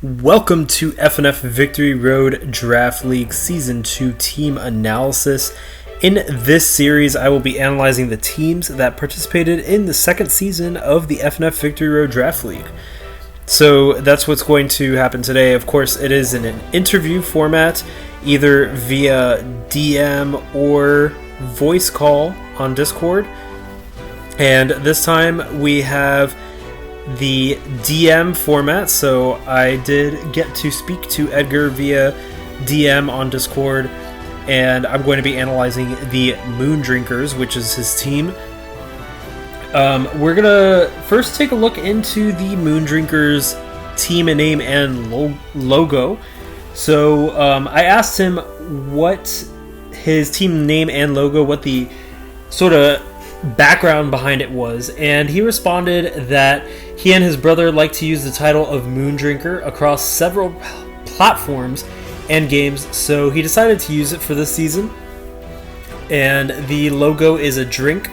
Welcome to FNF Victory Road Draft League Season 2 Team Analysis. In this series, I will be analyzing the teams that participated in the second season of the FNF Victory Road Draft League. So that's what's going to happen today. Of course, it is in an interview format, either via DM or voice call on Discord. And this time we have the DM format, so I did get to speak to Edgar via DM on Discord, and I'm going to be analyzing the Moon Drinkers, which is his team. We're gonna first take a look into the Moon Drinkers team and name and logo. So I asked him what his team name and logo, what the sort of background behind it was, and he responded that he and his brother like to use the title of Moon Drinker across several platforms and games, so he decided to use it for this season. And the logo is a drink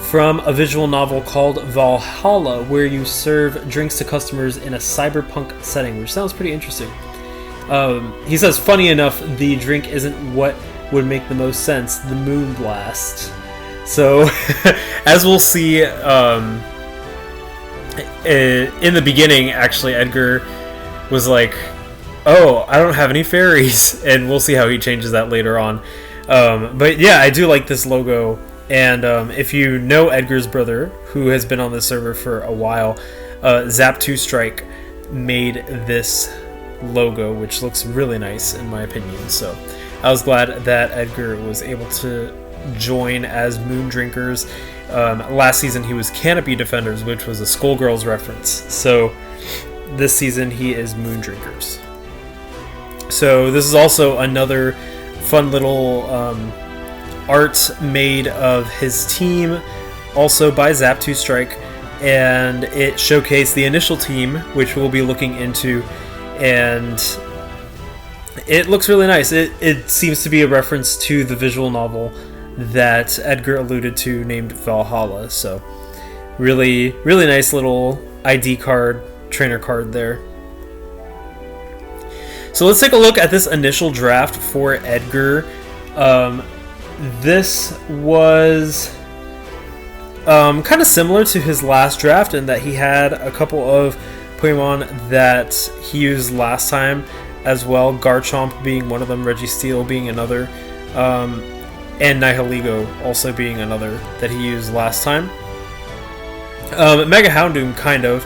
from a visual novel called Valhalla, where you serve drinks to customers in a cyberpunk setting, which sounds pretty interesting. He says, funny enough, the drink isn't what would make the most sense, the Moon Blast. So, as we'll see, in the beginning, actually, Edgar was like, oh, I don't have any fairies, and we'll see how he changes that later on. But yeah, I do like this logo, and if you know Edgar's brother, who has been on the server for a while, Zap2Strike made this logo, which looks really nice in my opinion, so I was glad that Edgar was able to join as Moon Drinkers. Last season he was Canopy Defenders, which was a Skullgirls reference, so this season he is Moon Drinkers. So this is also another fun little art made of his team, also by Zap2Strike, and it showcased the initial team, which we'll be looking into, and it looks really nice. It seems to be a reference to the visual novel that Edgar alluded to named Valhalla, so really nice little ID card, trainer card there. So let's take a look at this initial draft for Edgar. This was kind of similar to his last draft in that he had a couple of Pokemon that he used last time as well, Garchomp being one of them, Registeel being another, and Nihilego also being another that he used last time. Mega Houndoom, kind of,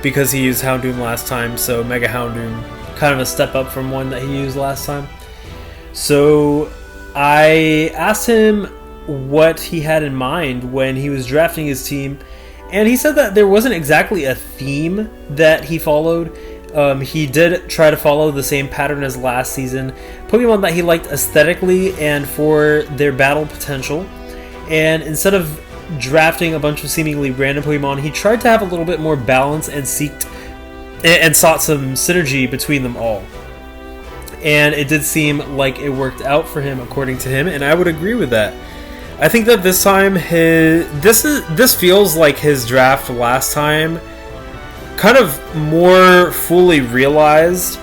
because he used Houndoom last time, so Mega Houndoom kind of a step up from one that he used last time. So I asked him what he had in mind when he was drafting his team, and he said that there wasn't exactly a theme that he followed. He did try to follow the same pattern as last season, Pokemon that he liked aesthetically and for their battle potential, and instead of drafting a bunch of seemingly random Pokemon, he tried to have a little bit more balance and sought some synergy between them all. And it did seem like it worked out for him, according to him, and I would agree with that. I think that this time this feels like his draft last time, kind of more fully realized.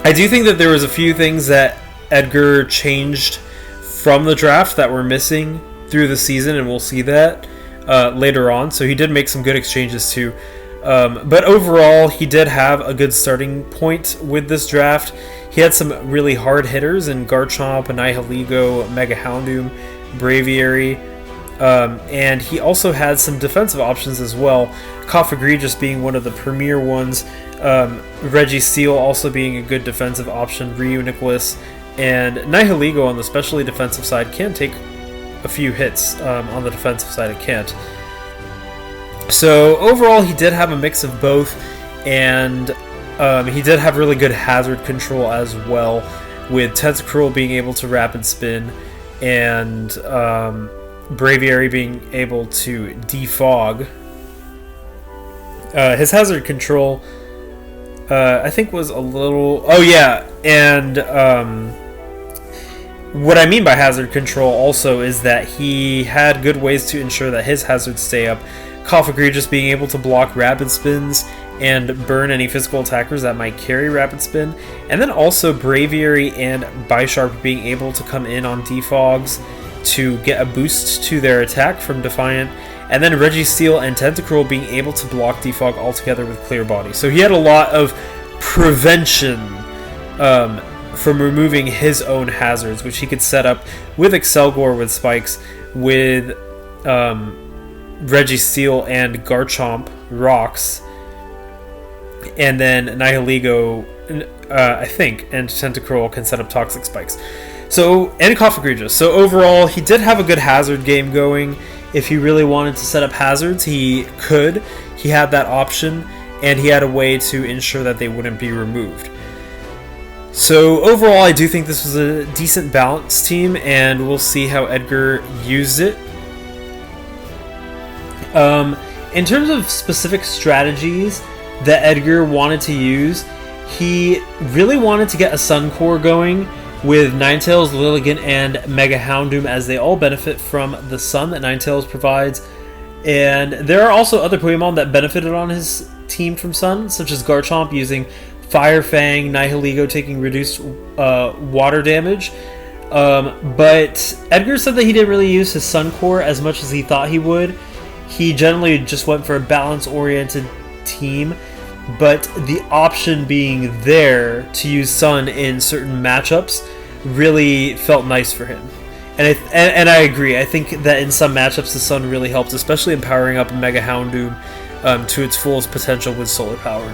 I do think that there was a few things that Edgar changed from the draft that were missing through the season, and we'll see that later on. So he did make some good exchanges too. But overall, he did have a good starting point with this draft. He had some really hard hitters in Garchomp, Nihilego, Mega Houndoom, Braviary, and he also had some defensive options as well. Cofagrigus being one of the premier ones, Registeel also being a good defensive option, Nicholas, and Nihilego on the specially defensive side can take a few hits. On the defensive side it can't. So overall he did have a mix of both, and he did have really good hazard control as well, with Tentacruel being able to rapid spin and Braviary being able to defog. His hazard control, I think, was a little... Oh, yeah, and what I mean by hazard control also is that he had good ways to ensure that his hazards stay up. Cofagrigus being able to block rapid spins and burn any physical attackers that might carry Rapid Spin. And then also Braviary and Bisharp being able to come in on Defogs to get a boost to their attack from Defiant. And then Registeel and Tentacruel being able to block Defog altogether with Clear Body. So he had a lot of prevention from removing his own hazards, which he could set up with Excelgor with Spikes, with Registeel and Garchomp rocks, and then Nihilego, I think, and Tentacruel can set up Toxic Spikes. So, and Cofagrigus. So overall, he did have a good hazard game going. If he really wanted to set up hazards, he could. He had that option, and he had a way to ensure that they wouldn't be removed. So overall, I do think this was a decent balanced team, and we'll see how Edgar used it. In terms of specific strategies that Edgar wanted to use, he really wanted to get a Suncore going with Ninetales, Lilligant, and Mega Houndoom, as they all benefit from the sun that Ninetales provides. And there are also other Pokemon that benefited on his team from sun, such as Garchomp using Fire Fang, Nihilego taking reduced water damage. But Edgar said that he didn't really use his Sun Core as much as he thought he would. He generally just went for a balance-oriented team, but the option being there to use Sun in certain matchups really felt nice for him. And I agree. I think that in some matchups the Sun really helps, especially in powering up Mega Houndoom to its fullest potential with Solar Power.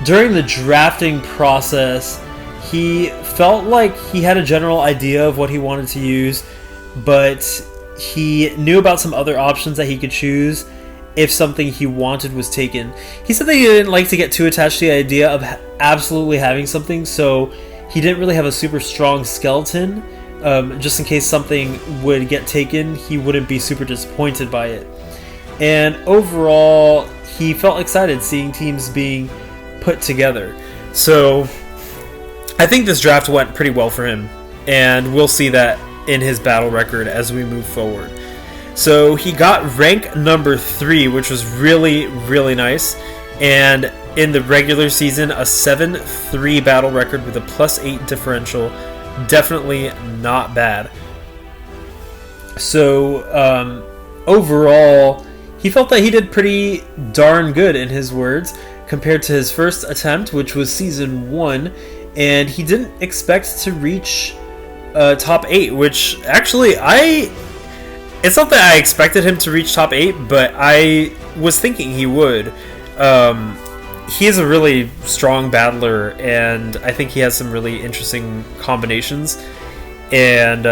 During the drafting process, he felt like he had a general idea of what he wanted to use, but he knew about some other options that he could choose if something he wanted was taken. He said that he didn't like to get too attached to the idea of absolutely having something, so he didn't really have a super strong skeleton. Just in case something would get taken, he wouldn't be super disappointed by it. And overall, he felt excited seeing teams being put together. So I think this draft went pretty well for him, and we'll see that in his battle record as we move forward. So he got rank number 3, which was really, really nice. And in the regular season, a 7-3 battle record with a +8 differential. Definitely not bad. So overall, he felt that he did pretty darn good, in his words, compared to his first attempt, which was season 1. And he didn't expect to reach top 8, which actually it's not that I expected him to reach top 8, but I was thinking he would. He is a really strong battler, and I think he has some really interesting combinations. And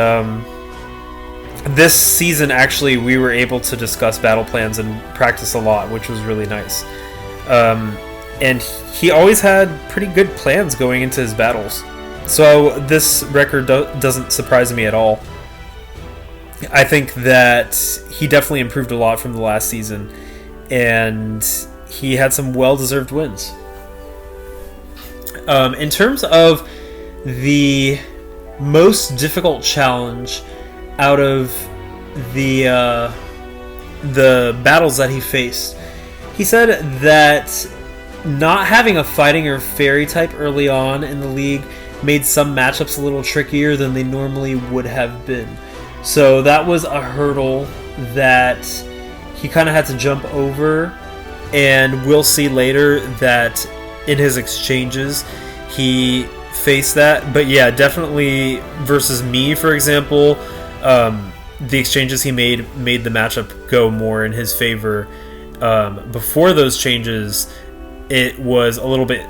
this season, actually, we were able to discuss battle plans and practice a lot, which was really nice. And he always had pretty good plans going into his battles. So this record doesn't surprise me at all. I think that he definitely improved a lot from the last season, and he had some well-deserved wins. In terms of the most difficult challenge out of the battles that he faced, he said that not having a fighting or fairy type early on in the league made some matchups a little trickier than they normally would have been. So that was a hurdle that he kind of had to jump over, and we'll see later that in his exchanges he faced that. But yeah, definitely versus me, for example, the exchanges he made the matchup go more in his favor. Before those changes, it was a little bit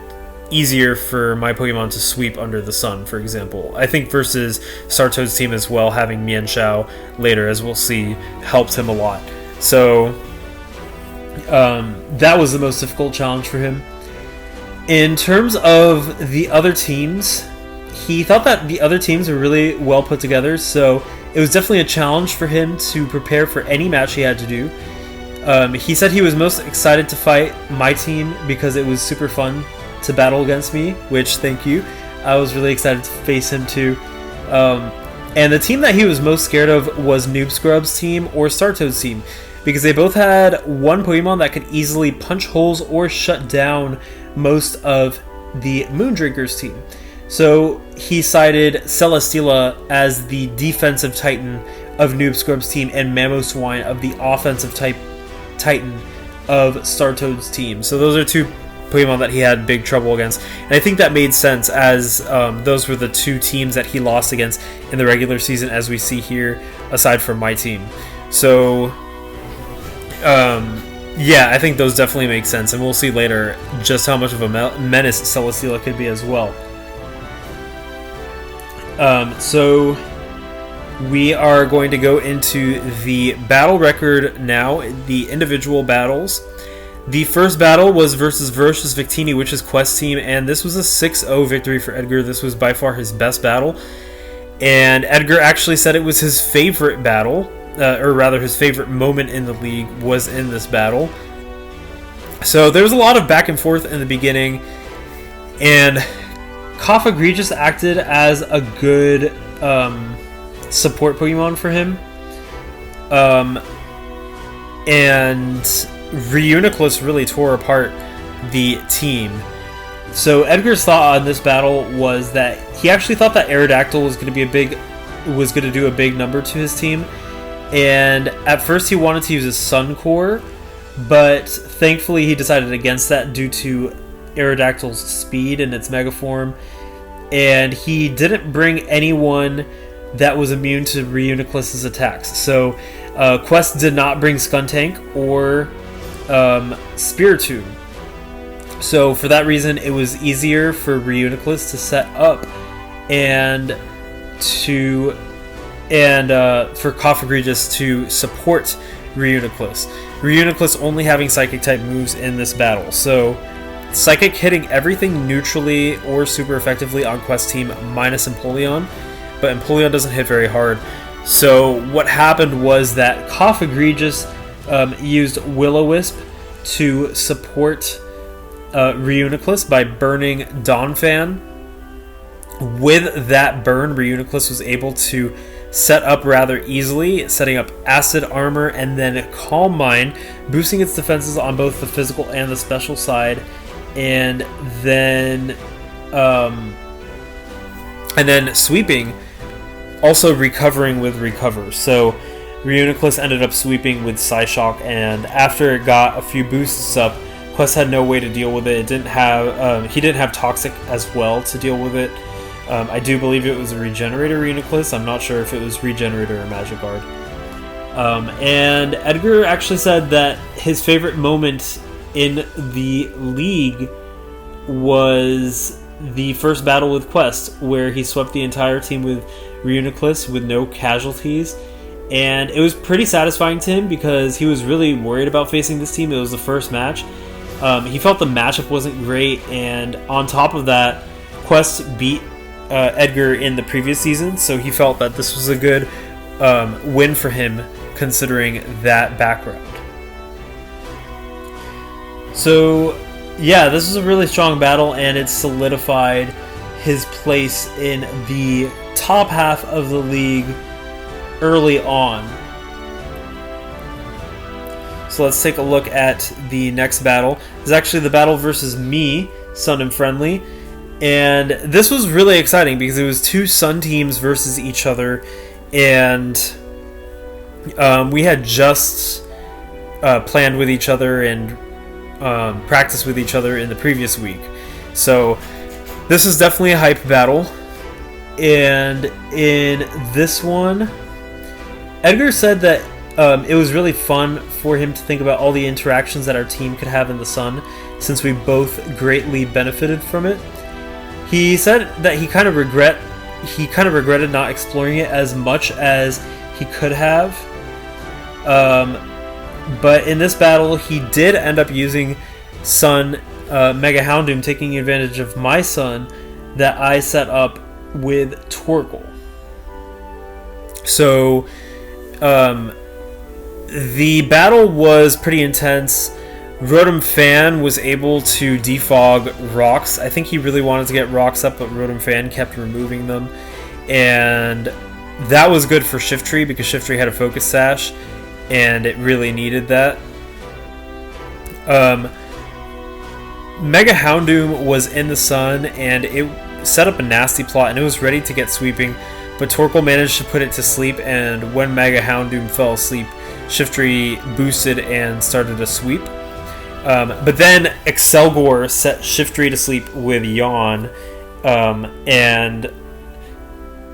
easier for my Pokemon to sweep under the sun, for example. I think versus Sarto's team as well, having Mienshao later, as we'll see, helped him a lot. So that was the most difficult challenge for him. In terms of the other teams, he thought that the other teams were really well put together, so it was definitely a challenge for him to prepare for any match he had to do. He said he was most excited to fight my team because it was super fun to battle against me, which, thank you. I was really excited to face him too. And the team that he was most scared of was Noob Scrub's team or Sarto's team. because they both had one Pokemon that could easily punch holes or shut down most of the Moondrinker's team. So he cited Celesteela as the defensive Titan of Noob Scrub's team and Mamoswine of the offensive type Titan of Startoad's team. So those are two Pokemon that he had big trouble against. And I think that made sense, as those were the two teams that he lost against in the regular season, as we see here, aside from my team. So, yeah, I think those definitely make sense. And we'll see later just how much of a menace Celesteela could be as well. So we are going to go into the battle record now, the individual battles. The first battle was versus Victini, which is Quest team, and this was a 6-0 victory for Edgar. This was by far his best battle, and Edgar actually said it was his favorite battle, or rather his favorite moment in the league was in this battle. So there was a lot of back and forth in the beginning, and Cofagrigus acted as a good support Pokemon for him, and Reuniclus really tore apart the team. So Edgar's thought on this battle was that he actually thought that Aerodactyl was going to do a big number to his team, and at first he wanted to use his Sun Core, but thankfully he decided against that due to Aerodactyl's speed and its Mega Form, and he didn't bring anyone that was immune to Reuniclus's attacks. So Quest did not bring Skuntank or Spiritomb. So for that reason, it was easier for Reuniclus to set up and for Cofagrigus to support Reuniclus. Reuniclus only having Psychic type moves in this battle. So Psychic hitting everything neutrally or super effectively on Quest team minus Empoleon, but Empoleon doesn't hit very hard. So what happened was that Cofagrigus used Will-O-Wisp to support Reuniclus by burning Donphan. With that burn, Reuniclus was able to set up rather easily, setting up Acid Armor and then Calm Mind, boosting its defenses on both the physical and the special side, and then sweeping, also recovering with Recover. So Reuniclus ended up sweeping with Psyshock, and after it got a few boosts up, Quest had no way to deal with it. It didn't have he didn't have Toxic as well to deal with it. I do believe it was a Regenerator Reuniclus. I'm not sure if it was Regenerator or Magic Guard. And Edgar actually said that his favorite moment in the league was the first battle with Quest, where he swept the entire team with Reuniclus with no casualties. And it was pretty satisfying to him because he was really worried about facing this team. It was the first match. He felt the matchup wasn't great, and on top of that, Quest beat Edgar in the previous season, so he felt that this was a good win for him considering that background. So yeah, this was a really strong battle, and it solidified his place in the top half of the league early on. So let's take a look at the next battle. This is actually the battle versus me, Sun and Friendly. And this was really exciting because it was two Sun teams versus each other. And we had just planned with each other and practiced with each other in the previous week. So this is definitely a hype battle. And in this one, Edgar said that it was really fun for him to think about all the interactions that our team could have in the Sun, since we both greatly benefited from it. He said that he kind of regretted not exploring it as much as he could have. But in this battle, he did end up using Sun Mega Houndoom, taking advantage of my Sun that I set up with Torkoal. So the battle was pretty intense. Rotom Fan was able to defog rocks. I think he really wanted to get rocks up, but Rotom Fan kept removing them. And that was good for Shiftry because Shiftry had a Focus Sash. and it really needed that. Mega Houndoom was in the sun, and it set up a nasty plot, and it was ready to get sweeping, but Torkoal managed to put it to sleep, and when Mega Houndoom fell asleep, Shiftry boosted and started a sweep. But then Excelgor set Shiftry to sleep with Yawn, and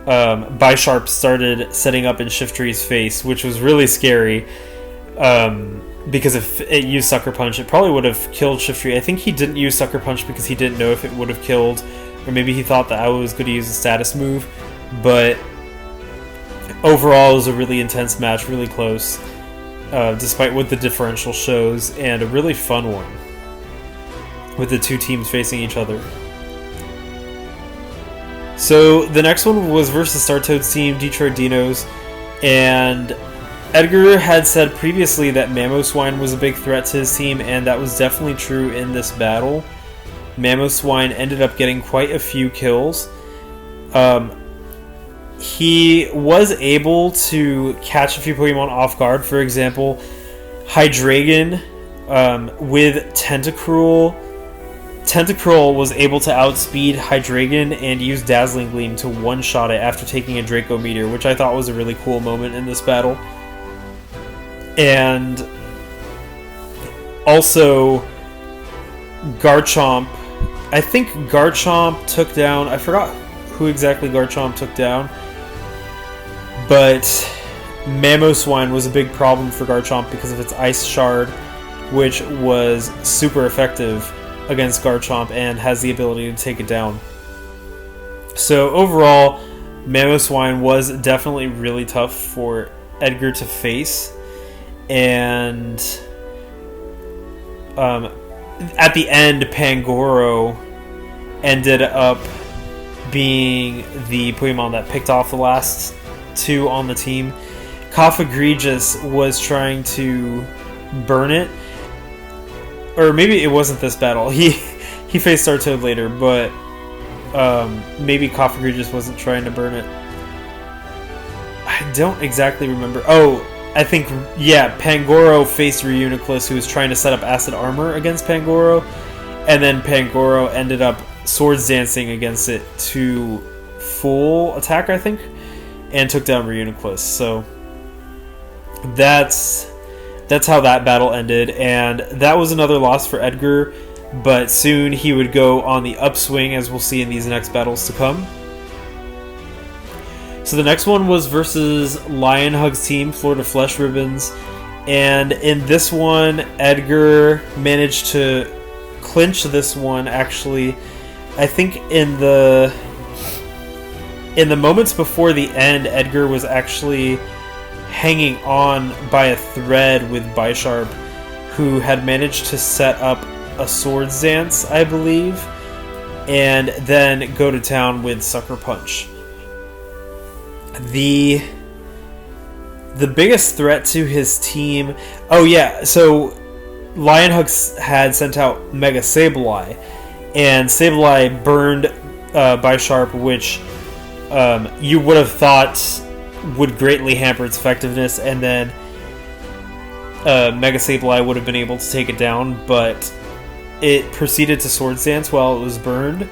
Bisharp started setting up in Shiftry's face, which was really scary. Because if it used Sucker Punch, it probably would have killed Shiftry. I think he didn't use Sucker Punch because he didn't know if it would have killed, or maybe he thought that I was going to use a status move. But overall, it was a really intense match, really close, despite what the differential shows, and a really fun one with the two teams facing each other. So the next one was versus Startoad's team, Detroit Dinos, and Edgar had said previously that Mamoswine was a big threat to his team, and that was definitely true in this battle. Mamoswine ended up getting quite a few kills. He was able to catch a few Pokemon off guard. For example, Hydreigon with Tentacruel. Tentacruel was able to outspeed Hydreigon and use Dazzling Gleam to one-shot it after taking a Draco Meteor, which I thought was a really cool moment in this battle. And also Garchomp. I think Garchomp took down, I forgot who exactly Garchomp took down, but Mamoswine was a big problem for Garchomp because of its Ice Shard, which was super effective against Garchomp and has the ability to take it down. So overall, Mamoswine was definitely really tough for Edgar to face. And at the end, Pangoro ended up being the Pokemon that picked off the last two on the team. Cofagrigus was trying to burn it, or maybe it wasn't this battle. He faced Startoad later, but maybe Cofagrigus wasn't trying to burn it. I don't exactly remember. Oh, I think, yeah, Pangoro faced Reuniclus, who was trying to set up Acid Armor against Pangoro, and then Pangoro ended up Swords Dancing against it to full attack, I think, and took down Reuniclus. So that's how that battle ended, and that was another loss for Edgar, but soon he would go on the upswing, as we'll see in these next battles to come. So the next one was versus Lionhug's team, Florida Flesh Ribbons, and in this one, Edgar managed to clinch this one. Actually, I think in the moments before the end, Edgar was actually hanging on by a thread with Bisharp, who had managed to set up a Swords Dance, I believe, and then go to town with Sucker Punch. The biggest threat to his team... Oh yeah, so Lionhug had sent out Mega Sableye, and Sableye burned Bisharp, which you would have thought would greatly hamper its effectiveness, and then Mega Sableye would have been able to take it down, but it proceeded to Swords Dance while it was burned,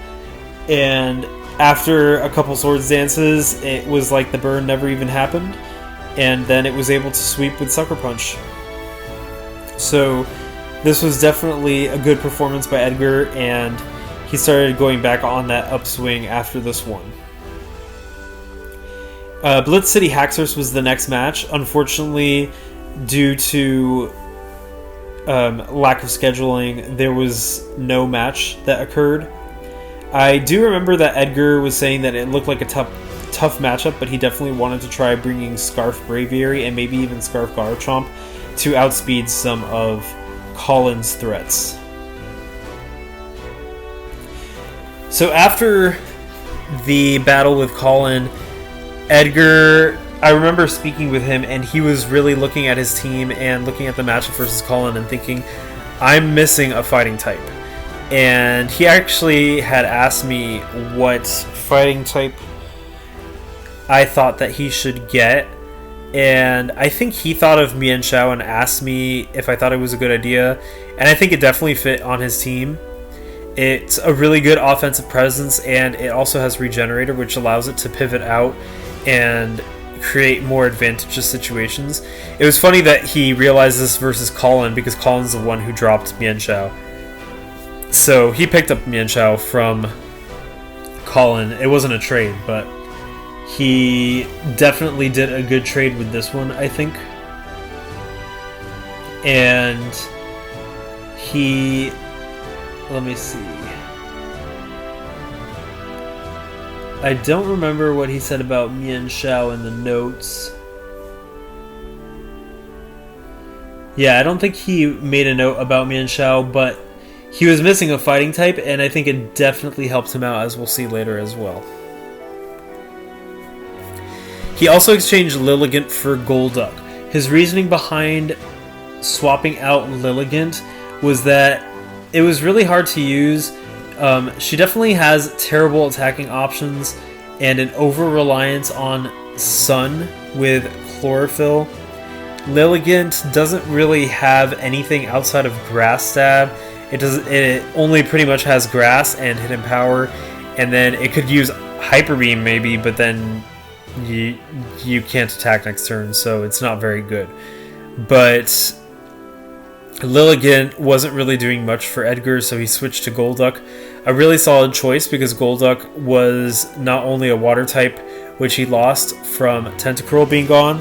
and after a couple Swords Dances, it was like the burn never even happened, and then it was able to sweep with Sucker Punch. So this was definitely a good performance by Edgar, and he started going back on that upswing after this one. Blitz City Haxorus was the next match. Unfortunately, due to lack of scheduling, there was no match that occurred. I do remember that Edgar was saying that it looked like a tough matchup, but he definitely wanted to try bringing Scarf Braviary and maybe even Scarf Garchomp to outspeed some of Colin's threats. So after the battle with Colin, Edgar, I remember speaking with him, and he was really looking at his team and looking at the matchup versus Colin and thinking, I'm missing a fighting type. And he actually had asked me what fighting type I thought that he should get, and I think he thought of Mian Shao and asked me if I thought it was a good idea, and I think it definitely fit on his team. It's a really good offensive presence, and it also has Regenerator, which allows it to pivot out and create more advantageous situations. It was funny that he realized this versus Colin, because Colin's the one who dropped Mian Shao. So he picked up Mian Shao from Colin. It wasn't a trade, but he definitely did a good trade with this one, I think. And he... let me see. I don't remember what he said about Mian Shao in the notes. Yeah, I don't think he made a note about Mian Shao, but he was missing a fighting type, and I think it definitely helped him out, as we'll see later as well. He also exchanged Lilligant for Golduck. His reasoning behind swapping out Lilligant was that it was really hard to use. She definitely has terrible attacking options and an over-reliance on Sun with Chlorophyll. Lilligant doesn't really have anything outside of Grass Stab. It only pretty much has Grass and Hidden Power, and then it could use Hyper Beam maybe, but then you can't attack next turn, so it's not very good. But Lilligant wasn't really doing much for Edgar, so he switched to Golduck. A really solid choice, because Golduck was not only a water type, which he lost from Tentacruel being gone,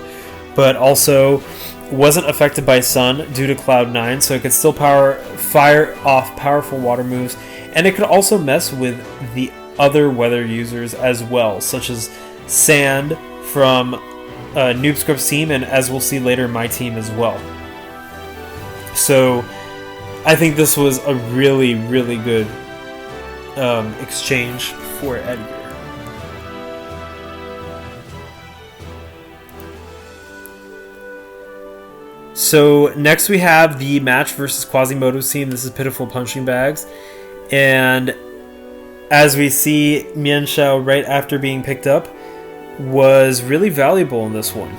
but also wasn't affected by Sun due to Cloud 9, so it could still fire off powerful water moves, and it could also mess with the other weather users as well, such as Sand from Noobscript's team, and as we'll see later, my team as well. So I think this was a really, really good exchange for Edgar. So next we have the match versus Quasimodo's team. This is Pitiful Punching Bags. And as we see, Mian Shao, right after being picked up, was really valuable in this one.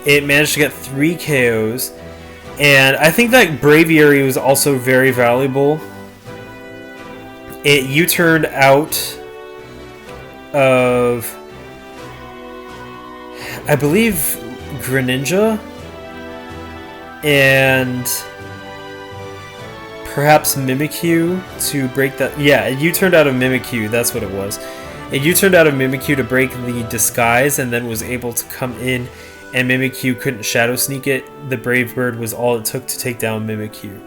It managed to get 3 KOs. And I think that Braviary was also very valuable. It U-turned out of, I believe, Greninja and perhaps Mimikyu to break that. Yeah, it U-turned out of Mimikyu, that's what it was. It U-turned out of Mimikyu to break the disguise, and then was able to come in, and Mimikyu couldn't Shadow Sneak it. The Brave Bird was all it took to take down Mimikyu.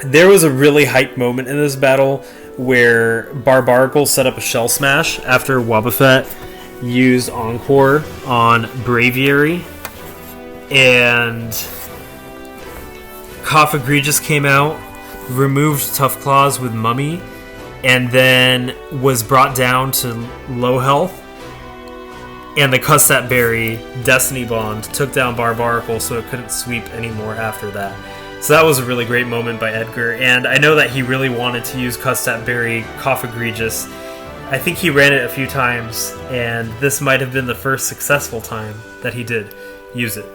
There was a really hype moment in this battle where Barbaracle set up a Shell Smash after Wobbuffet used Encore on Braviary, and Cough-Egregious came out, removed Tough Claws with Mummy, and then was brought down to low health, and the Custap Berry Destiny Bond took down Barbaracle, so it couldn't sweep anymore after that. So that was a really great moment by Edgar, and I know that he really wanted to use Custap Berry Cough-Egregious. I think he ran it a few times, and this might have been the first successful time that he did use it.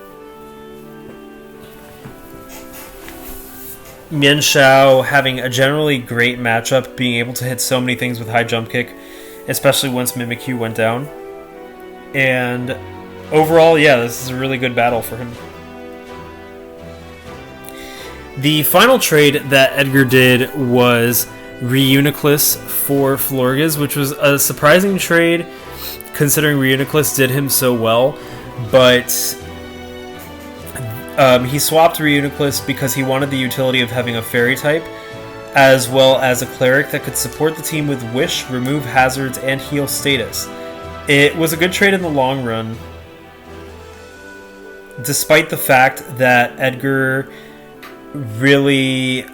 Mian Shao having a generally great matchup, being able to hit so many things with high jump kick, especially once Mimikyu went down. And overall, yeah, this is a really good battle for him. The final trade that Edgar did was Reuniclus for Florges, which was a surprising trade considering Reuniclus did him so well, but he swapped Reuniclus because he wanted the utility of having a fairy type, as well as a cleric that could support the team with Wish, remove hazards, and heal status. It was a good trade in the long run, despite the fact that Edgar really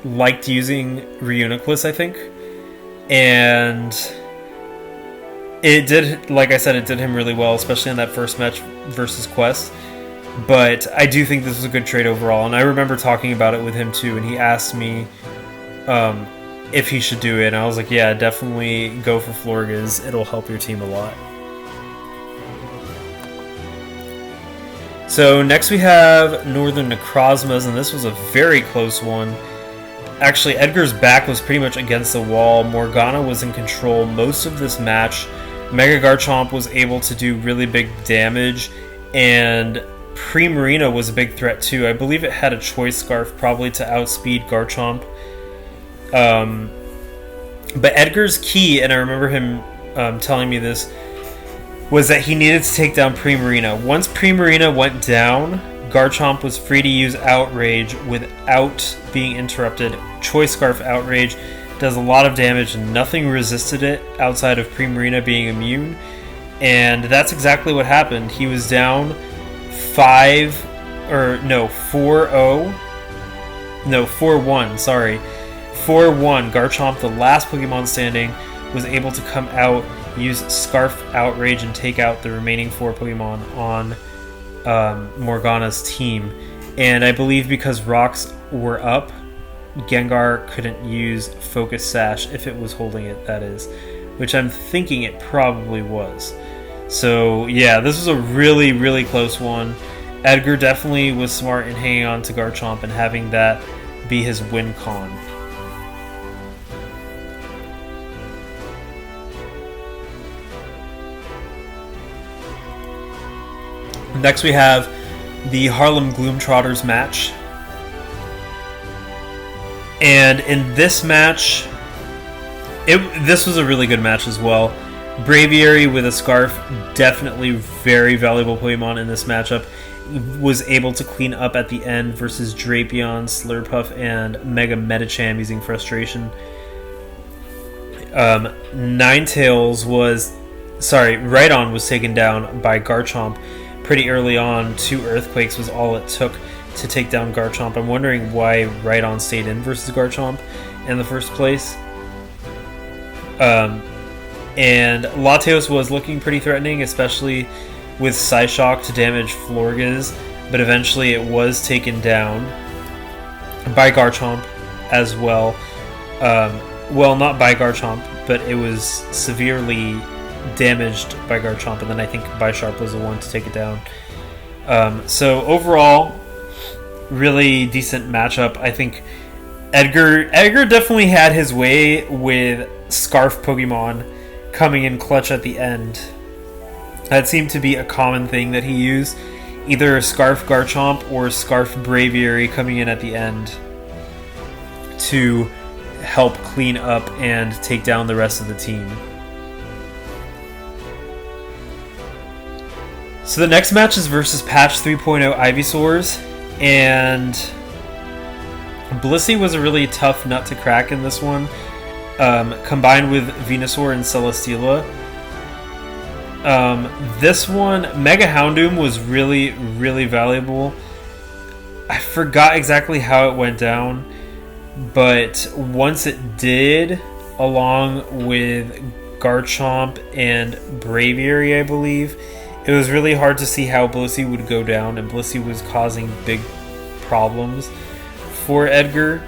liked using Reuniclus, I think, and it did, like I said, it did him really well, especially in that first match versus Quest. But I do think this was a good trade overall, and I remember talking about it with him too, and he asked me if he should do it. And I was like, yeah, definitely go for Florges. It'll help your team a lot. So next we have Northern Necrozmas, and this was a very close one. Actually, Edgar's back was pretty much against the wall. Morgana was in control most of this match. Mega Garchomp was able to do really big damage, and Primarina was a big threat too. I believe it had a Choice Scarf probably to outspeed Garchomp. But Edgar's key, and I remember him telling me this, was that he needed to take down Primarina. Once Primarina went down, Garchomp was free to use Outrage without being interrupted. Choice Scarf Outrage does a lot of damage and nothing resisted it outside of Primarina being immune. And that's exactly what happened. He was down 4-1, sorry. 4-1. Garchomp, the last Pokemon standing, was able to come out, use Scarf Outrage, and take out the remaining 4 Pokemon on Morgana's team. And I believe because rocks were up, Gengar couldn't use Focus Sash if it was holding it, that is. Which I'm thinking it probably was. So yeah, this was a really, really close one. Edgar definitely was smart in hanging on to Garchomp and having that be his win con. Next we have the Harlem Gloomtrotters match. And in this match, this was a really good match as well. Braviary with a Scarf, definitely very valuable Pokemon in this matchup, was able to clean up at the end versus Drapion, Slurpuff, and Mega Medicham using Frustration. Rhydon was taken down by Garchomp pretty early on. 2 Earthquakes was all it took to take down Garchomp. I'm wondering why Rhydon stayed in versus Garchomp in the first place. And Latios was looking pretty threatening, especially with Psyshock to damage Florges, but eventually it was taken down by Garchomp as well. Well, not by Garchomp, but it was severely damaged by Garchomp, and then I think Bisharp was the one to take it down. So overall, really decent matchup. I think Edgar definitely had his way with Scarf Pokemon coming in clutch at the end. That seemed to be a common thing that he used. Either Scarf Garchomp or Scarf Braviary coming in at the end to help clean up and take down the rest of the team. So the next match is versus Patch 3.0 Ivysaurs, and Blissey was a really tough nut to crack in this one, combined with Venusaur and Celesteela. This one, Mega Houndoom was really, really valuable. I forgot exactly how it went down, but once it did, along with Garchomp and Braviary, I believe, it was really hard to see how Blissey would go down, and Blissey was causing big problems for Edgar.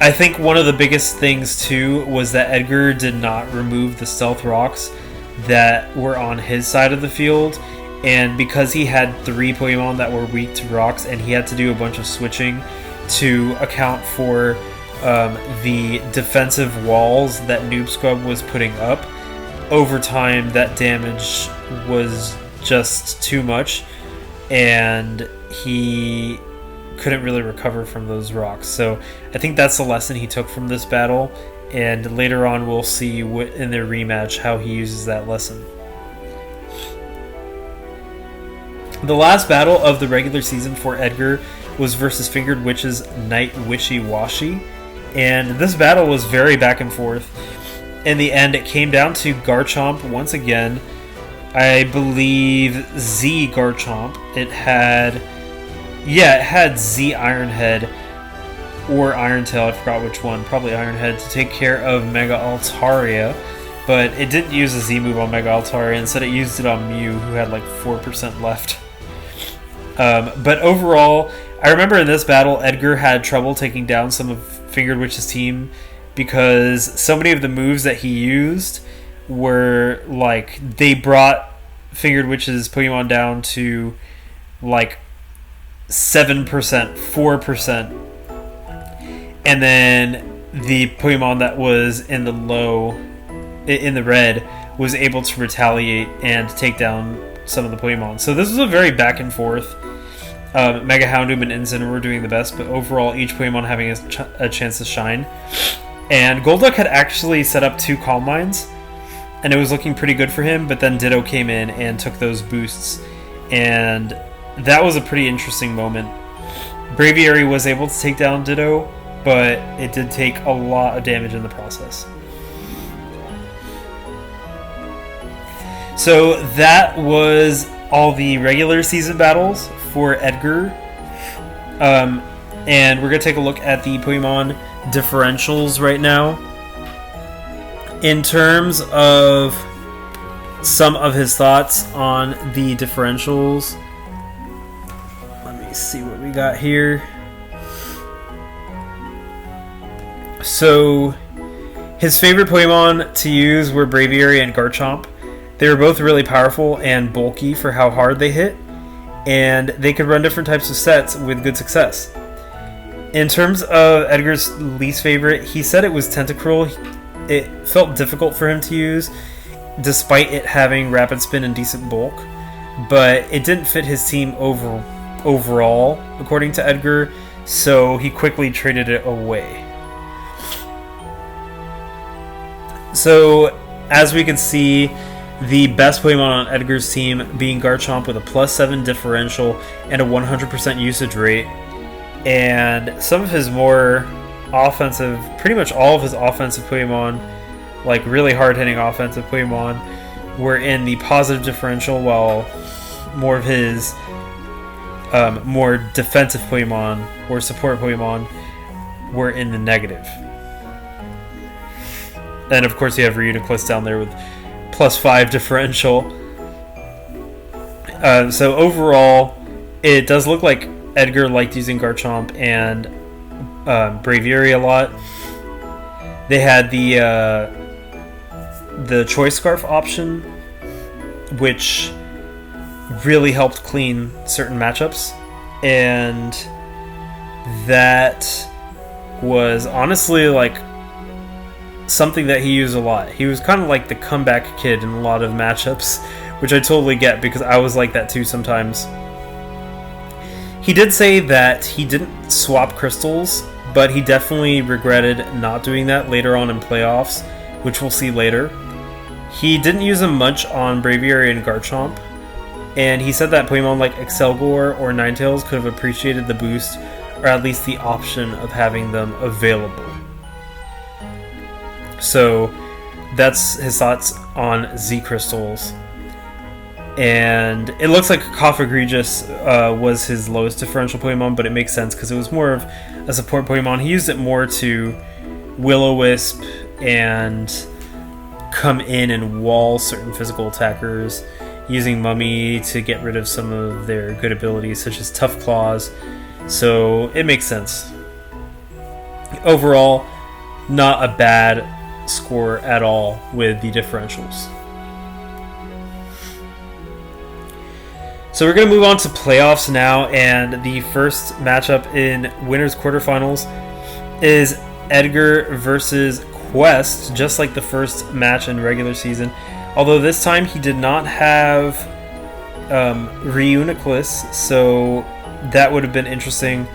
I think one of the biggest things too was that Edgar did not remove the Stealth Rocks that were on his side of the field, and because he had 3 Pokemon that were weak to rocks and he had to do a bunch of switching to account for the defensive walls that Noob Scrub was putting up, over time that damage was just too much and he couldn't really recover from those rocks. So I think that's the lesson he took from this battle, and later on we'll see in their rematch how he uses that lesson. The last battle of the regular season for Edgar was versus Fingered Witch's Night Wishy Washy, and this battle was very back and forth. In the end, it came down to Garchomp once again. I believe Z Garchomp. It had Z Ironhead or Irontail, I forgot which one, probably Ironhead, to take care of Mega Altaria, but it didn't use a Z move on Mega Altaria, instead it used it on Mew, who had like 4% left. But overall, I remember in this battle, Edgar had trouble taking down some of Fingered Witch's team because so many of the moves that he used were like they brought Fingered Witch's Pokemon down to like 7%, 4%, and then the Pokemon that was in the red was able to retaliate and take down some of the Pokemon. So this was a very back and forth. Mega Houndoom and Incineroar were doing the best, but overall each Pokemon having a chance to shine. And Golduck had actually set up 2 Calm Minds, and it was looking pretty good for him, but then Ditto came in and took those boosts, and that was a pretty interesting moment. Braviary was able to take down Ditto, but it did take a lot of damage in the process. So that was all the regular season battles for Edgar. And we're going to take a look at the Pokemon differentials right now. In terms of some of his thoughts on the differentials, let me see what we got here. So, his favorite Pokemon to use were Braviary and Garchomp. They were both really powerful and bulky for how hard they hit, and they could run different types of sets with good success. In terms of Edgar's least favorite, he said it was Tentacruel. It felt difficult for him to use, despite it having Rapid Spin and decent bulk, but it didn't fit his team overall, according to Edgar, so he quickly traded it away. So, as we can see, the best Pokemon on Edgar's team being Garchomp with a +7 differential and a 100% usage rate. And some of his more offensive, pretty much all of his offensive Pokemon, like really hard-hitting offensive Pokemon, were in the positive differential, while more of his more defensive Pokemon or support Pokemon were in the negative. And of course you have Reuniclus down there with +5 differential. So overall, it does look like Edgar liked using Garchomp and Braviary a lot. They had the Choice Scarf option, which really helped clean certain matchups, and that was honestly like something that he used a lot. He was kind of like the comeback kid in a lot of matchups, which I totally get because I was like that too sometimes. He did say that he didn't swap crystals, but he definitely regretted not doing that later on in playoffs, which we'll see later. He didn't use them much on Braviary and Garchomp, and he said that Pokemon like Excelgor or Ninetales could have appreciated the boost, or at least the option of having them available. So that's his thoughts on Z Crystals. And it looks like Cofagrigus was his lowest differential Pokemon, but it makes sense because it was more of a support Pokemon. He used it more to Will-O-Wisp and come in and wall certain physical attackers, using Mummy to get rid of some of their good abilities, such as Tough Claws. So it makes sense. Overall, not a bad score at all with the differentials. So we're going to move on to playoffs now, and the first matchup in winners quarterfinals is Edgar versus Quest, just like the first match in regular season. Although this time he did not have Reuniclus, so that would have been interesting.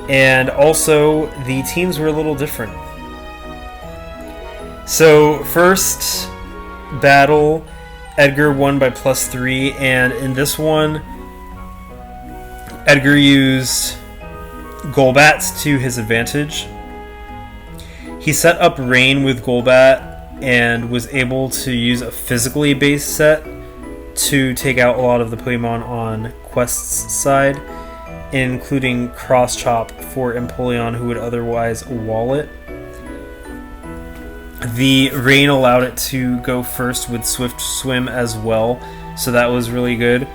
And also, the teams were a little different. So, first battle, Edgar won by +3, and in this one, Edgar used Golbat to his advantage. He set up Rain with Golbat and was able to use a physically based set to take out a lot of the Pokemon on Quest's side, including Cross Chop for Empoleon, who would otherwise wall it. The Rain allowed it to go first with Swift Swim as well, so that was really good.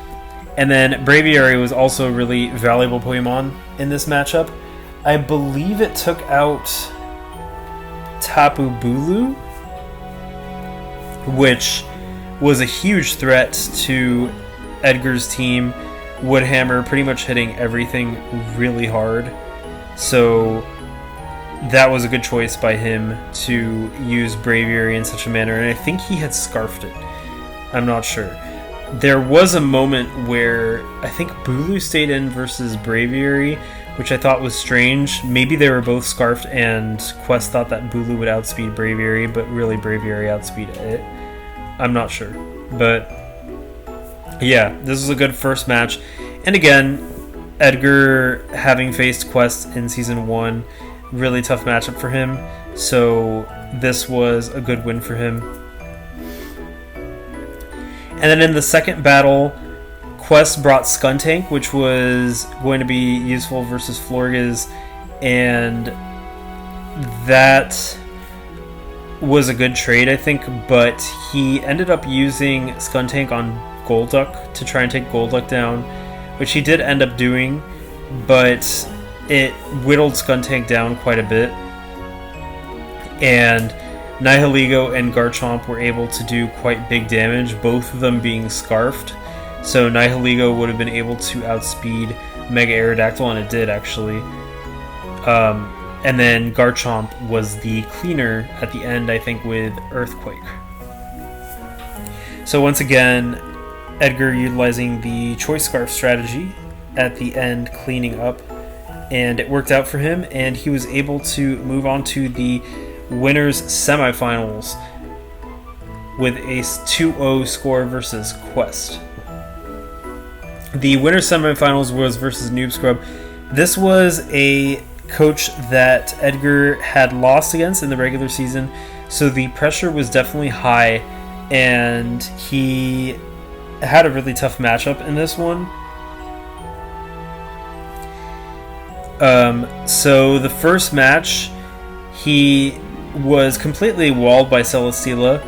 And then Braviary was also a really valuable Pokemon in this matchup. I believe it took out Tapu Bulu, which was a huge threat to Edgar's team. Woodhammer pretty much hitting everything really hard. So that was a good choice by him to use Braviary in such a manner. And I think he had Scarfed it. I'm not sure. There was a moment where I think Bulu stayed in versus Braviary, which I thought was strange. Maybe they were both Scarfed and Quest thought that Bulu would outspeed Braviary, but really Braviary outspeeded it. I'm not sure. But yeah, this was a good first match. And again, Edgar having faced Quest in Season 1, really tough matchup for him. So this was a good win for him. And then in the second battle, Quest brought Skuntank, which was going to be useful versus Florges, and that was a good trade, I think, but he ended up using Skuntank on Golduck to try and take Golduck down, which he did end up doing, but it whittled Skuntank down quite a bit, and Nihilego and Garchomp were able to do quite big damage, both of them being Scarfed. So Nihilego would have been able to outspeed Mega Aerodactyl, and it did actually. And then Garchomp was the cleaner at the end, I think, with Earthquake. So once again, Edgar utilizing the Choice Scarf strategy at the end, cleaning up, and it worked out for him, and he was able to move on to the winners semifinals with a 2-0 score versus Quest. The winners semifinals was versus Noob Scrub. This was a coach that Edgar had lost against in the regular season, so the pressure was definitely high, and he had a really tough matchup in this one. So the first match, he was completely walled by Celesteela.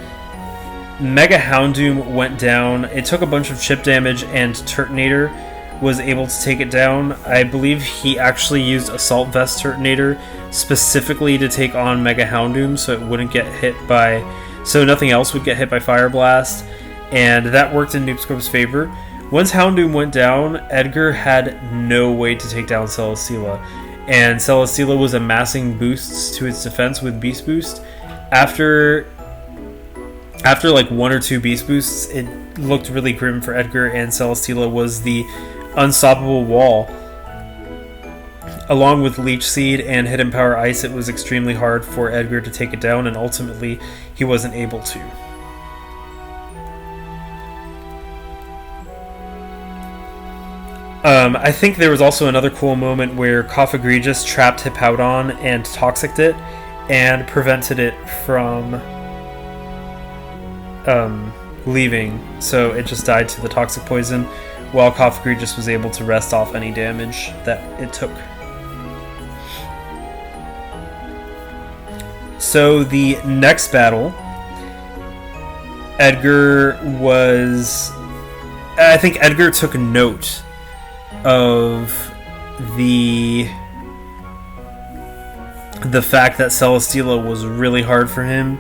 Mega Houndoom went down. It took a bunch of chip damage, and Turtonator was able to take it down. I believe he actually used Assault Vest Turtonator specifically to take on Mega Houndoom, so it wouldn't get hit by... so nothing else would get hit by Fire Blast, and that worked in Noob Scrub's favor. Once Houndoom went down, Edgar had no way to take down Celesteela, and Celesteela was amassing boosts to its defense with Beast Boost. After like one or two Beast Boosts, it looked really grim for Edgar, and Celesteela was the unstoppable wall. Along with Leech Seed and Hidden Power Ice, it was extremely hard for Edgar to take it down, and ultimately he wasn't able to. I think there was also another cool moment where Coffegregious trapped Hippowdon and Toxiced it, and prevented it from leaving, so it just died to the toxic poison, while Coffegregious was able to rest off any damage that it took. So the next battle, I think Edgar took note of the fact that Celesteela was really hard for him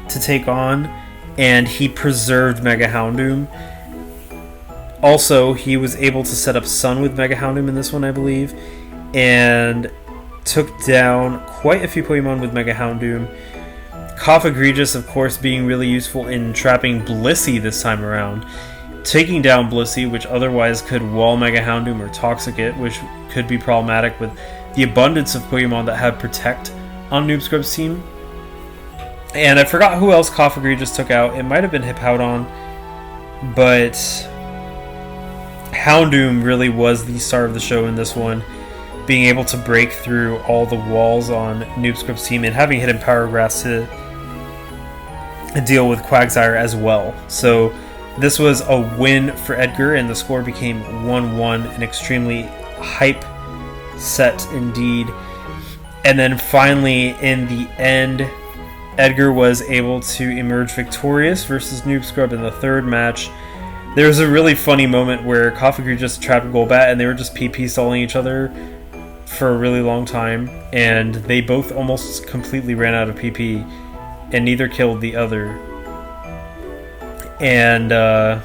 to take on, and he preserved Mega Houndoom. Also, he was able to set up Sun with Mega Houndoom in this one, I believe, and took down quite a few Pokemon with Mega Houndoom. Coffegregious, of course, being really useful in trapping Blissey this time around, taking down Blissey, which otherwise could wall Mega Houndoom or Toxic it, which could be problematic with the abundance of Pokemon that have Protect on Noob Scrub's team. And I forgot who else Coffegregious took out. It might have been Hippowdon, but Houndoom really was the star of the show in this one, being able to break through all the walls on Noob Scrub's team and having Hidden Power Grass to deal with Quagsire as well. So this was a win for Edgar, and the score became 1-1, an extremely hype set indeed. And then finally, in the end, Edgar was able to emerge victorious versus Noob Scrub in the third match, There was a really funny moment where Kafagri just trapped Golbat and they were just PP stalling each other for a really long time, and they both almost completely ran out of PP, and neither killed the other. And the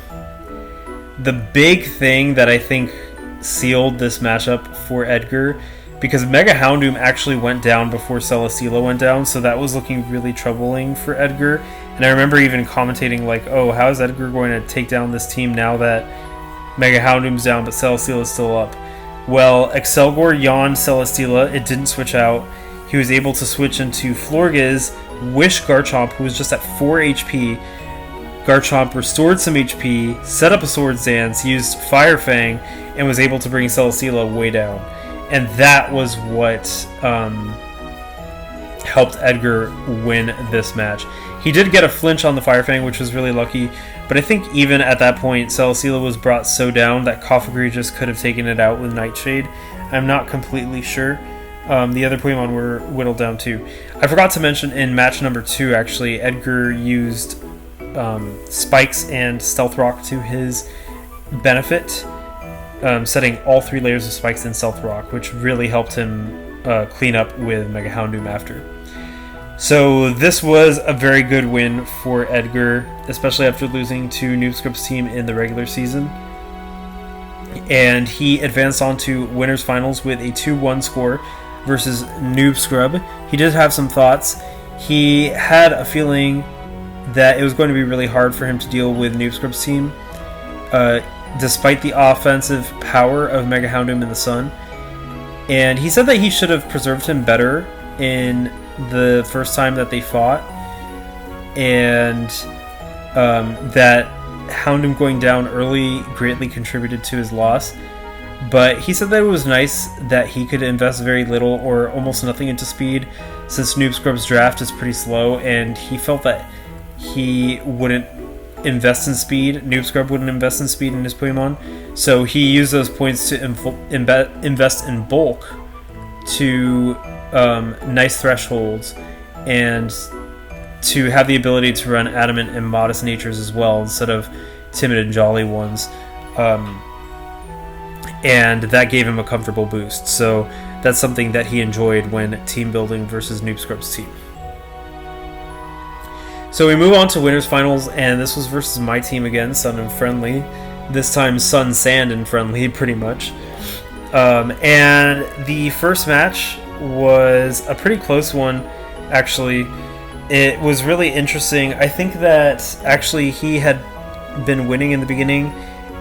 big thing that I think sealed this matchup for Edgar, because Mega Houndoom actually went down before Celesteela went down, so that was looking really troubling for Edgar. And I remember even commentating like, oh, how is Edgar going to take down this team now that Mega Houndoom's down but Celesteela's still up? Well, Excelgor yawned Celesteela, it didn't switch out. He was able to switch into Florges, Wish Garchomp, who was just at 4 HP. Garchomp restored some HP, set up a Swords Dance, used Fire Fang, and was able to bring Celesteela way down. And that was what helped Edgar win this match. He did get a flinch on the Fire Fang, which was really lucky, but I think even at that point, Celesteela was brought so down that Kofagri just could have taken it out with Nightshade. I'm not completely sure. The other Pokemon were whittled down too. I forgot to mention in match number 2, actually, Edgar used Spikes and Stealth Rock to his benefit, setting all 3 layers of Spikes in Stealth Rock, which really helped him clean up with Mega Houndoom after. So this was a very good win for Edgar, especially after losing to Noobscrub's team in the regular season. And he advanced on to Winners Finals with a 2-1 score versus Noobscrub. He did have some thoughts. He had a feeling that it was going to be really hard for him to deal with Noobscrub's team, despite the offensive power of Mega Houndoom in the Sun. And he said that he should have preserved him better in the first time that they fought, and that Houndoom going down early greatly contributed to his loss. But he said that it was nice that he could invest very little or almost nothing into speed, since Noobscrub's draft is pretty slow, and he felt that he wouldn't invest in speed. Noobscrub wouldn't invest in speed in his Pokemon, so he used those points to invest in bulk to nice thresholds, and to have the ability to run adamant and modest natures as well instead of timid and jolly ones, and that gave him a comfortable boost. So that's something that he enjoyed when team building versus Noobscrub's team. So we move on to Winners Finals, and this was versus my team again, Sun and Friendly. This time Sun, Sand, and Friendly, pretty much. And the first match was a pretty close one, actually. It was really interesting. I think that actually he had been winning in the beginning,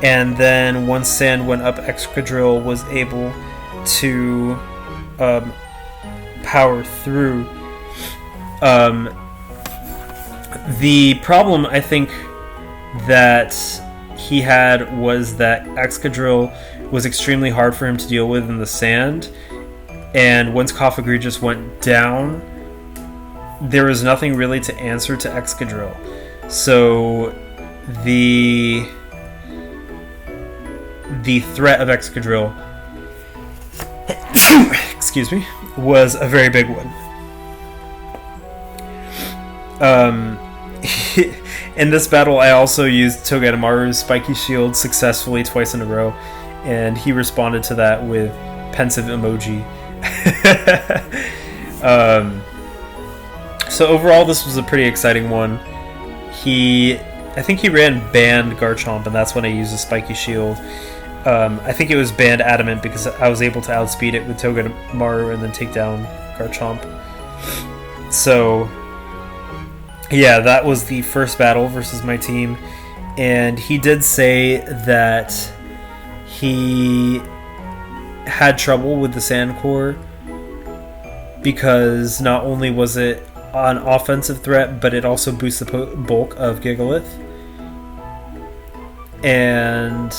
and then once Sand went up, Excadrill was able to power through. The problem I think that he had was that Excadrill was extremely hard for him to deal with in the sand, and once Kofagri just went down, there was nothing really to answer to Excadrill. So the threat of Excadrill excuse me, was a very big one. In this battle, I also used Togedemaru's Spiky Shield successfully twice in a row, and he responded to that with pensive emoji. So overall, this was a pretty exciting one. I think he ran Banned Garchomp, and that's when I used a Spiky Shield. I think it was Banned Adamant because I was able to outspeed it with Togedemaru and then take down Garchomp. So yeah, that was the first battle versus my team, and he did say that he had trouble with the Sand Core because not only was it an offensive threat, but it also boosts the bulk of Gigalith. And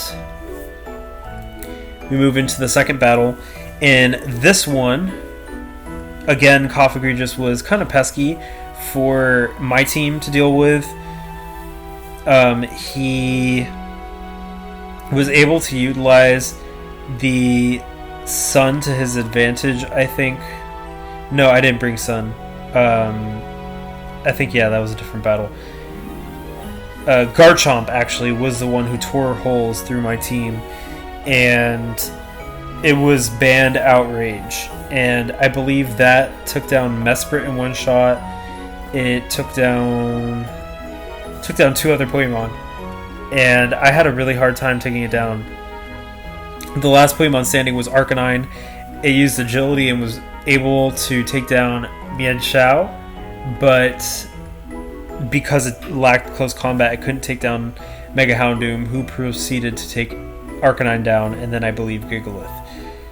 we move into the second battle. In this one, again, Kofagri just was kind of pesky for my team to deal with. He was able to utilize the Sun to his advantage, I think. No, I didn't bring Sun. I think, yeah, that was a different battle. Garchomp actually was the one who tore holes through my team, and it was Band Outrage, and I believe that took down Mesprit in one shot. It took down 2 other Pokemon, and I had a really hard time taking it down. The last Pokemon standing was Arcanine. It used Agility and was able to take down Mienshao, but because it lacked close combat, it couldn't take down Mega Houndoom, who proceeded to take Arcanine down, and then I believe Gigalith.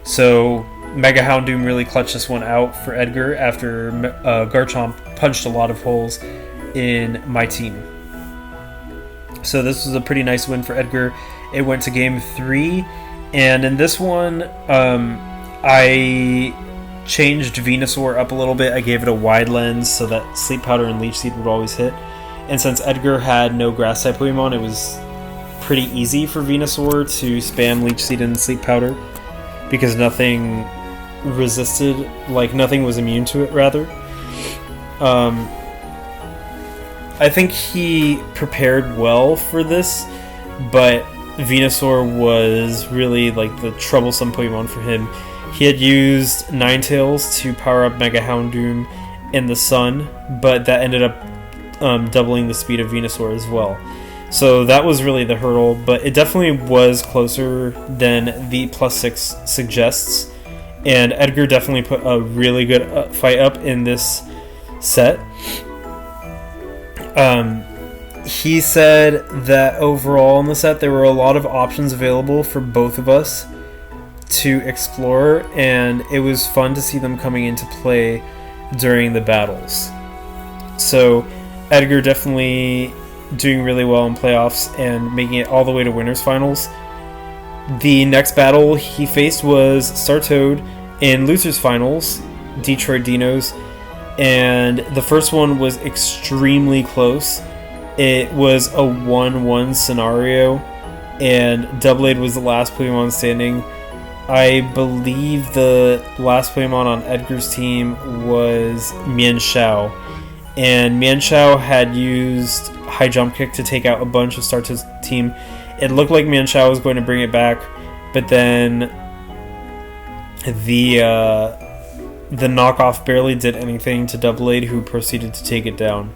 So Mega Houndoom really clutched this one out for Edgar after Garchomp punched a lot of holes in my team. So this was a pretty nice win for Edgar. It went to game 3, and in this one, I changed Venusaur up a little bit. I gave it a wide lens so that Sleep Powder and Leech Seed would always hit. And since Edgar had no grass type Pokemon, it was pretty easy for Venusaur to spam Leech Seed and Sleep Powder because nothing resisted, like nothing was immune to it, rather. I think he prepared well for this, but Venusaur was really like the troublesome Pokemon for him. He had used Ninetales to power up Mega Houndoom in the sun, but that ended up doubling the speed of Venusaur as well. So that was really the hurdle, but it definitely was closer than the +6 suggests. And Edgar definitely put a really good fight up in this set. He said that overall in the set there were a lot of options available for both of us to explore, and it was fun to see them coming into play during the battles. So Edgar definitely doing really well in playoffs and making it all the way to winners finals. The next battle he faced was Startoad in losers finals, Detroit Dinos, and the first one was extremely close. It was a 1-1 scenario, and Doublade was the last Pokemon standing. I believe the last Pokemon on Edgar's team was Mienshao, and Mienshao had used High Jump Kick to take out a bunch of Startoad's team. It looked like Mienshao was going to bring it back, but then the knockoff barely did anything to Doublade, who proceeded to take it down.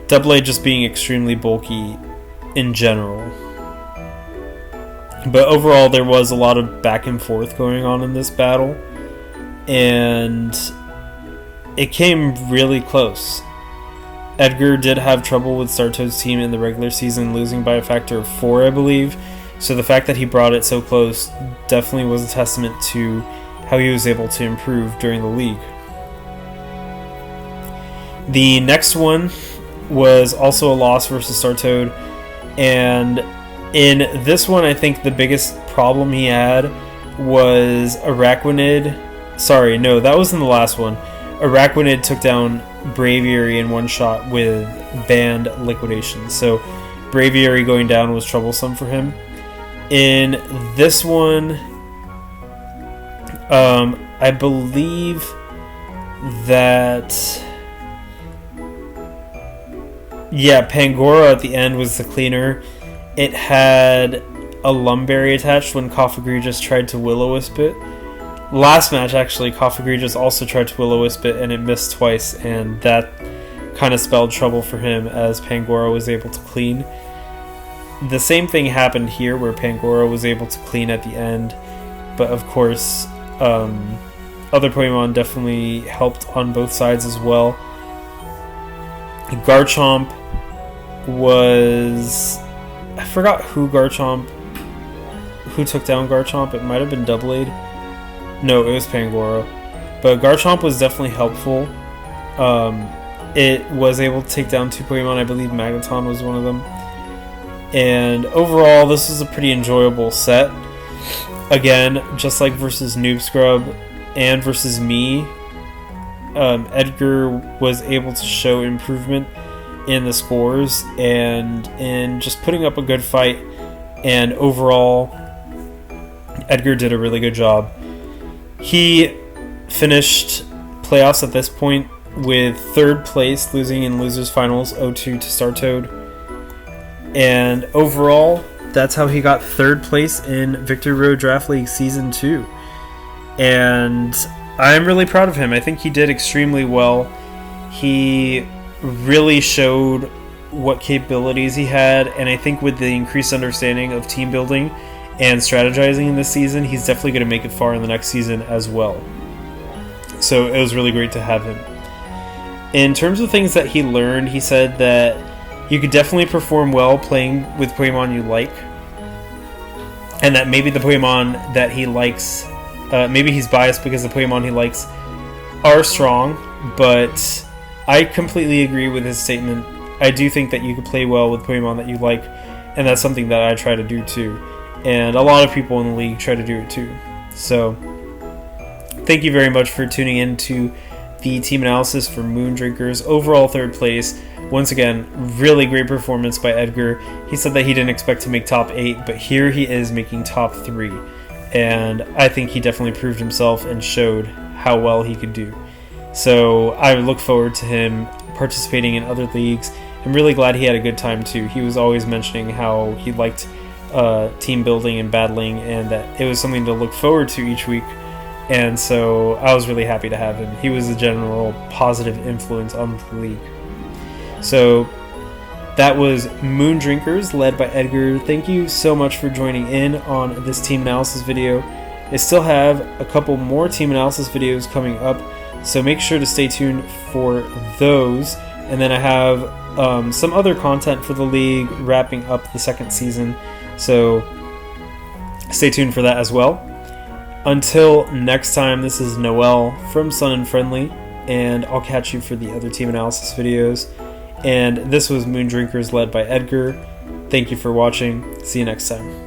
Doublade just being extremely bulky in general. But overall, there was a lot of back and forth going on in this battle, and it came really close. Edgar did have trouble with Startoad's team in the regular season, losing by a factor of 4, I believe. So the fact that he brought it so close definitely was a testament to how he was able to improve during the league. The next one was also a loss versus Startoad, and in this one, I think the biggest problem he had was Araquanid. Sorry, no, that was in the last one. Araquanid took down Braviary in one shot with Band Liquidation, so Braviary going down was troublesome for him. In this one, I believe that, yeah, Pangoro at the end was the cleaner. It had a Lumberry attached when Coffagregus tried to Will-O-Wisp it. Last match, actually, Coffagregus also tried to Will-O-Wisp it, and it missed twice, and that kind of spelled trouble for him as Pangoro was able to clean. The same thing happened here, where Pangoro was able to clean at the end, but of course, other Pokemon definitely helped on both sides as well. Garchomp was... I forgot who took down Garchomp. It might have been Doublade. No, it was Pangoro. But Garchomp was definitely helpful. It was able to take down 2 Pokemon. I believe Magneton was one of them. And overall, this was a pretty enjoyable set. Again, just like versus Noob Scrub and versus me, Edgar was able to show improvement in the scores and in just putting up a good fight, and overall Edgar did a really good job. He finished playoffs at this point with 3rd place, losing in losers finals 0-2 to Startoad. And overall, that's how he got 3rd place in Victory Road Draft League Season 2. And I'm really proud of him. I think he did extremely well. He really showed what capabilities he had, and I think with the increased understanding of team building and strategizing in this season, he's definitely going to make it far in the next season as well. So it was really great to have him. In terms of things that he learned, he said that you could definitely perform well playing with Pokemon you like, and that maybe the Pokemon that he likes, maybe he's biased because the Pokemon he likes are strong, but I completely agree with his statement. I do think that you could play well with Pokemon that you like, and that's something that I try to do too. And a lot of people in the league try to do it too. So, thank you very much for tuning in to the team analysis for Moondrinkers. Overall 3rd place. Once again, really great performance by Edgar. He said that he didn't expect to make top 8, but here he is making top 3. And I think he definitely proved himself and showed how well he could do. So I look forward to him participating in other leagues. I'm really glad he had a good time too. He was always mentioning how he liked team building and battling, and that it was something to look forward to each week. And so I was really happy to have him. He was a general positive influence on the league. So that was Moondrinkers, led by Edgar. Thank you so much for joining in on this team analysis video. I still have a couple more team analysis videos coming up, so make sure to stay tuned for those. And then I have some other content for the league wrapping up the 2nd season, so stay tuned for that as well. Until next time, this is Noel from Sun and Friendly, and I'll catch you for the other team analysis videos. And this was Moondrinkers, led by Edgar. Thank you for watching. See you next time.